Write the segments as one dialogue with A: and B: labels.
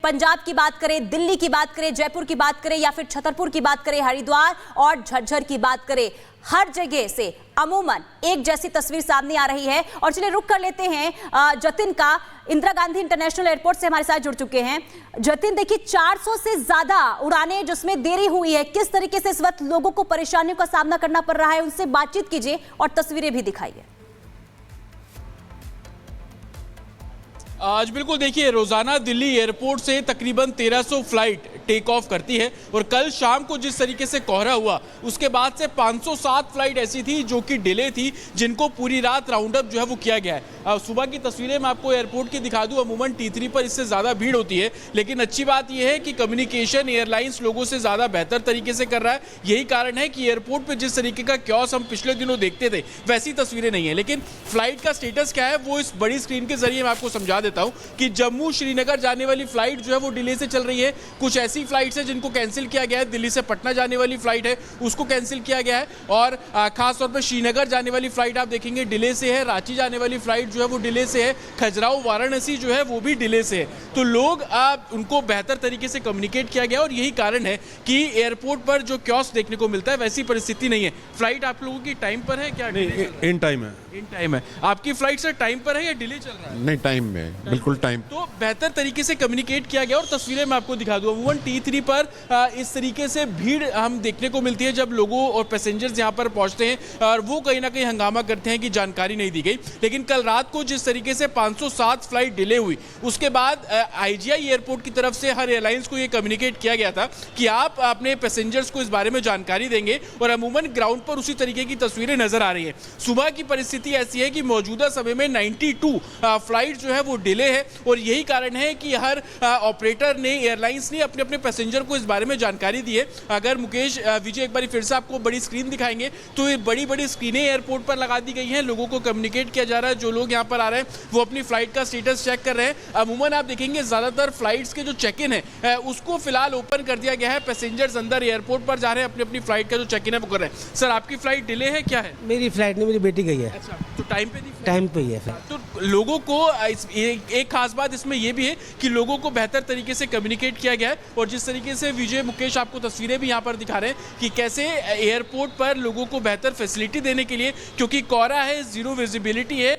A: पंजाब की बात करें, दिल्ली की बात करें, जयपुर की बात करें या फिर छतरपुर की बात करें, हरिद्वार और झज्जर की बात करें, हर जगह से अमूमन एक जैसी तस्वीर सामने आ रही है। और चलिए रुक कर लेते हैं जतिन का, इंदिरा गांधी इंटरनेशनल एयरपोर्ट से हमारे साथ जुड़ चुके हैं। जतिन, देखिए 400 से ज्यादा उड़ानें जिसमें देरी हुई है, किस तरीके से इस वक्त लोगों को परेशानियों का सामना करना पड़ रहा है, उनसे बातचीत कीजिए और तस्वीरें भी दिखाइए।
B: आज बिल्कुल देखिए, रोजाना दिल्ली एयरपोर्ट से तकरीबन 1300 फ्लाइट टेक ऑफ करती है और कल शाम को जिस तरीके से कोहरा हुआ उसके बाद से 507 फ्लाइट ऐसी थी जो कि डिले थी, जिनको पूरी रात राउंड अप जो है वो किया गया है। सुबह की तस्वीरें मैं आपको एयरपोर्ट की दिखा दूं, अमूमन T3 पर इससे ज़्यादा भीड़ होती है, लेकिन अच्छी बात यह है कि कम्युनिकेशन एयरलाइंस लोगों से ज़्यादा बेहतर तरीके से कर रहा है। यही कारण है कि एयरपोर्ट पर जिस तरीके का क्योस हम पिछले दिनों देखते थे वैसी तस्वीरें नहीं है। लेकिन फ्लाइट का स्टेटस क्या है वो इस बड़ी स्क्रीन के जरिए मैं आपको समझा देता हूं कि जम्मू श्रीनगर जाने वाली फ्लाइट जो है वो डिले से चल रही है। कुछ ऐसी फ्लाइट्स है जिनको कैंसिल किया गया है, दिल्ली से पटना जाने वाली फ्लाइट है उसको कैंसिल किया गया है, और खास तौर पर श्रीनगर जाने वाली फ्लाइट आप देखेंगे डिले से है, रांची जाने वाली फ्लाइट जो है वो डिले से है, खजुराहो वाराणसी जो है वो भी डिले से है। तो लोग उनको बेहतर तरीके से कम्युनिकेट किया गया और यही कारण है कि एयरपोर्ट पर जो क्योस देखने को मिलता है वैसी परिस्थिति नहीं है। फ्लाइट आप लोगों की टाइम पर है क्या?
C: इन टाइम है।
B: इन टाइम है। आपकी फ्लाइट सर टाइम पर है या डिले चल रहा है?
C: नहीं, टाइम में, बिल्कुल टाइम।
B: तो बेहतर तरीके से कम्युनिकेट किया गया और तस्वीरें मैं आपको दिखा दूं। अमूमन T3 पर इस तरीके से भीड़ हम देखने को मिलती है जब लोगों और पैसेंजर्स यहां पर पहुंचते हैं और वो कहीं ना कहीं हंगामा करते हैं कि जानकारी नहीं दी गई। लेकिन कल रात को जिस तरीके से 507 फ्लाइट डिले हुई उसके बाद IGI एयरपोर्ट की तरफ से हर एयरलाइंस को ये कम्युनिकेट किया गया था कि आप अपने पैसेंजर्स को इस बारे में जानकारी देंगे, और अमूमन ग्राउंड पर उसी तरीके की तस्वीरें नजर आ रही है। सुबह की परिस्थिति ऐसी है कि मौजूदा समय में 92 फ्लाइट जो है वो डिले है, और यही कारण है कि हर ऑपरेटर ने, एयरलाइंस ने अपने अपने पैसेंजर को इस बारे में जानकारी दी है। अगर मुकेश विजय एक बार फिर से आपको बड़ी स्क्रीन दिखाएंगे तो ये बड़ी बड़ी स्क्रीनें एयरपोर्ट पर लगा दी गई हैं, लोगों को कम्युनिकेट किया जा रहा है। जो लोग यहाँ पर आ रहे हैं वो अपनी फ्लाइट का स्टेटस चेक कर रहे हैं। अमूमन आप देखेंगे ज्यादातर फ्लाइट्स के जो चेक इन है उसको फिलहाल ओपन कर दिया गया है, पैसेंजर्स अंदर एयरपोर्ट पर जा रहे हैं, अपनी अपनी फ्लाइट का जो चेक इन है वो कर रहे हैं। सर आपकी फ्लाइट डिले है क्या है?
D: मेरी फ्लाइट नहीं, मेरी बेटी गई है।
B: अच्छा, तो टाइम पे नहीं?
D: टाइम पे ही है।
B: तो लोगों को एक खास बात इसमें यह भी है कि लोगों को बेहतर तरीके से कम्युनिकेट किया गया है, और जिस तरीके से विजय मुकेश आपको तस्वीरें भी यहाँ पर दिखा रहे हैं कि कैसे एयरपोर्ट पर लोगों को बेहतर फैसिलिटी देने के लिए, क्योंकि कोहरा है, जीरो विजिबिलिटी है,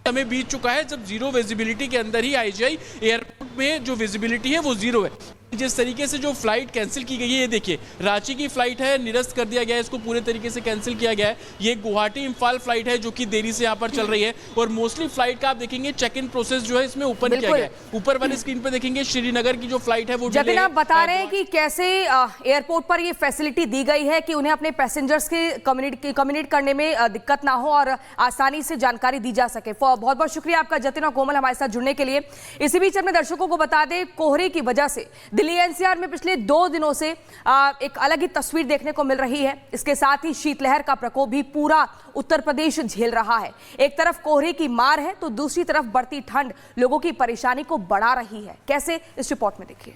B: हमें बीत चुका है जब जीरो विजिबिलिटी के अंदर ही IGI एयरपोर्ट में जो विजिबिलिटी है वो जीरो है। जिस तरीके से जो फ्लाइट कैंसिल की गई है, ये देखिए रांची की फ्लाइट है, निरस्त कर दिया गया है, इसको पूरे तरीके से कैंसिल किया गया है। ये गुवाहाटी इम्फाल फ्लाइट है जो कि देरी से यहाँ पर चल रही है, और मोस्टली फ्लाइट का आप देखेंगे चेक इन प्रोसेस जो है इसमें ओपन किया गया है। ऊपर वाली स्क्रीन पे देखेंगे श्रीनगर की जो फ्लाइट है वो
E: जतिन आप बता रहे हैं कि कैसे एयरपोर्ट पर ये फैसिलिटी दी गई है कि उन्हें अपने पैसेंजर्स के कम्युनिकेट करने में दिक्कत ना हो और आसानी से जानकारी दी जा सके। बहुत बहुत शुक्रिया आपका जतिन और कोमल हमारे साथ जुड़ने के लिए। इसी बीच अपने दर्शकों को बता दें, कोहरे की वजह से दिल्ली NCR में पिछले 2 दिनों से एक अलग ही तस्वीर देखने को मिल रही है। इसके साथ ही शीतलहर का प्रकोप भी पूरा उत्तर प्रदेश झेल रहा है। एक तरफ कोहरे की मार है तो दूसरी तरफ बढ़ती ठंड लोगों की परेशानी को बढ़ा रही है। कैसे, इस रिपोर्ट में देखिए।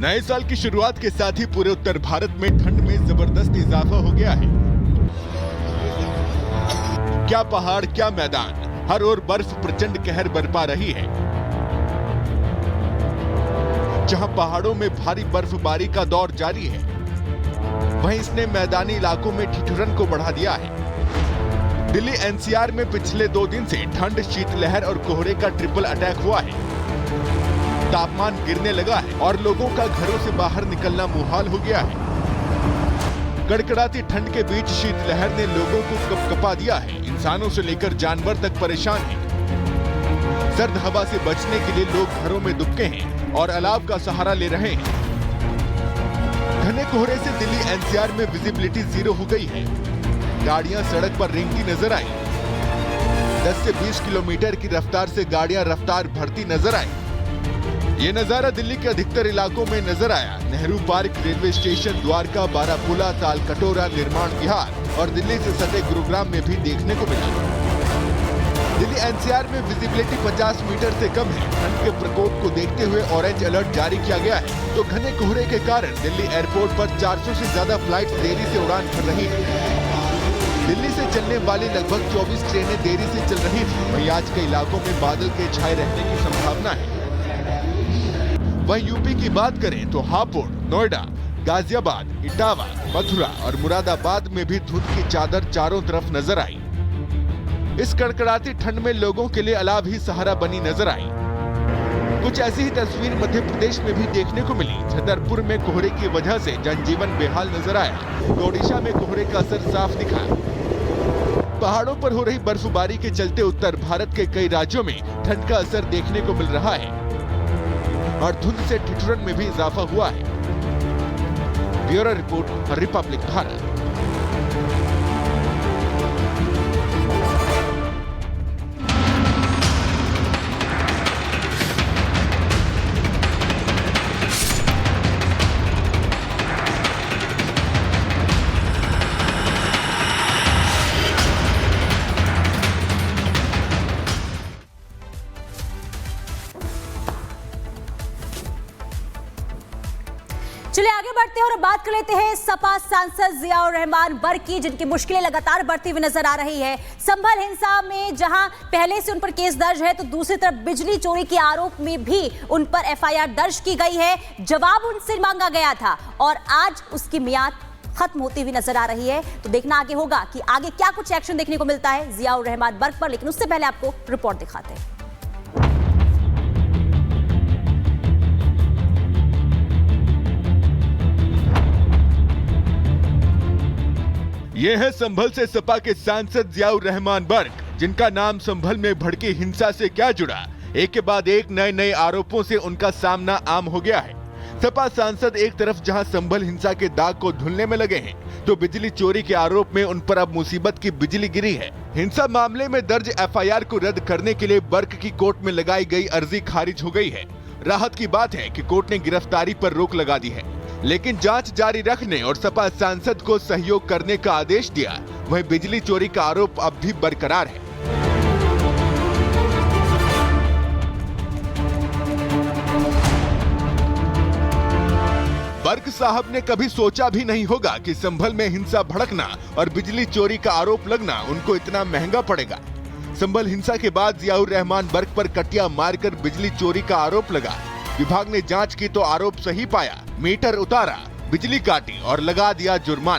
F: नए साल की शुरुआत के साथ ही पूरे उत्तर भारत में ठंड में जबरदस्त इजाफा हो गया है। क्या पहाड़, क्या मैदान, हर ओर बर्फ प्रचंड कहर बरपा रही है। जहां पहाड़ों में भारी बर्फबारी का दौर जारी है, वहीं इसने मैदानी इलाकों में ठिठुरन को बढ़ा दिया है। दिल्ली NCR में पिछले 2 दिन से ठंड, शीतलहर और कोहरे का ट्रिपल अटैक हुआ है। तापमान गिरने लगा है और लोगों का घरों से बाहर निकलना मुहाल हो गया है। कड़कड़ाती ठंड के बीच शीतलहर ने लोगों को कपकपा दिया है। इंसानों से लेकर जानवर तक परेशान हैं। सर्द हवा से बचने के लिए लोग घरों में दुबके हैं और अलाव का सहारा ले रहे हैं। घने कोहरे से दिल्ली NCR में विजिबिलिटी 0 हो गई है। गाड़ियां सड़क पर रेंगती नजर आई। 10 से 20 किलोमीटर की रफ्तार से गाड़ियां रफ्तार भरती नजर आई। ये नजारा दिल्ली के अधिकतर इलाकों में नजर आया। Nehru park, railway station, Dwarka, Barapullah, Talkatora, Nirman Vihar और दिल्ली से सटे गुरुग्राम में भी देखने को मिला। दिल्ली एनसीआर में विजिबिलिटी 50 मीटर से कम है। ठंड के प्रकोप को देखते हुए ऑरेंज अलर्ट जारी किया गया है, तो घने कोहरे के कारण दिल्ली एयरपोर्ट पर 400 से ज्यादा फ्लाइट देरी से उड़ान भर रही है। दिल्ली से चलने वाली लगभग 24 ट्रेनें देरी से चल रही थी। वहीं आज कई इलाकों में बादल के छाए रहने की संभावना है। वहीं यूपी की बात करें तो हापुड़, नोएडा, गाजियाबाद, इटावा, मथुरा और मुरादाबाद में भी धुंध की चादर चारों तरफ नजर आई। इस कड़कड़ाती ठंड में लोगों के लिए अलाव ही सहारा बनी नजर आई। कुछ ऐसी ही तस्वीर मध्य प्रदेश में भी देखने को मिली। छतरपुर में कोहरे की वजह से जनजीवन बेहाल नजर आया, तो ओडिशा में कोहरे का असर साफ दिखा। पहाड़ों पर हो रही बर्फबारी के चलते उत्तर भारत के कई राज्यों में ठंड का असर देखने को मिल रहा है और धुंध से ठिठुरन में भी इजाफा हुआ है। Bureau report, Republic Bharat.
A: चलिए आगे बढ़ते हैं और बात कर लेते हैं सपा सांसद जियाउर रहमान बर्क की, जिनकी मुश्किलें लगातार बढ़ती हुई नजर आ रही है। संभल हिंसा में जहां पहले से उन पर केस दर्ज है, तो दूसरी तरफ बिजली चोरी के आरोप में भी उन पर एफआईआर दर्ज की गई है। जवाब उनसे मांगा गया था और आज उसकी मियाद खत्म होती हुई नजर आ रही है। तो देखना आगे होगा कि आगे क्या कुछ एक्शन देखने को मिलता है जियाउर रहमान बर्क पर, लेकिन उससे पहले आपको रिपोर्ट दिखाते हैं।
F: ये है संभल से सपा के सांसद जियाउर रहमान बर्क, जिनका नाम संभल में भड़की हिंसा से क्या जुड़ा। एक के बाद एक नए आरोपों से उनका सामना आम हो गया है। सपा सांसद एक तरफ जहां संभल हिंसा के दाग को धुलने में लगे हैं, तो बिजली चोरी के आरोप में उन पर अब मुसीबत की बिजली गिरी है। हिंसा मामले में दर्ज एफआईआर को रद्द करने के लिए बर्क की कोर्ट में लगाई गई अर्जी खारिज हो गई है। राहत की बात है कि कोर्ट ने गिरफ्तारी पर रोक लगा दी है, लेकिन जांच जारी रखने और सपा सांसद को सहयोग करने का आदेश दिया। वहीं बिजली चोरी का आरोप अब भी बरकरार है। बर्क साहब ने कभी सोचा भी नहीं होगा कि संभल में हिंसा भड़कना और बिजली चोरी का आरोप लगना उनको इतना महंगा पड़ेगा। संभल हिंसा के बाद जियाउर रहमान बर्क पर कटिया मारकर बिजली चोरी का आरोप लगा। विभाग ने जांच की तो आरोप सही पाया, मीटर उतारा, बिजली काटी और लगा दिया जुर्माना।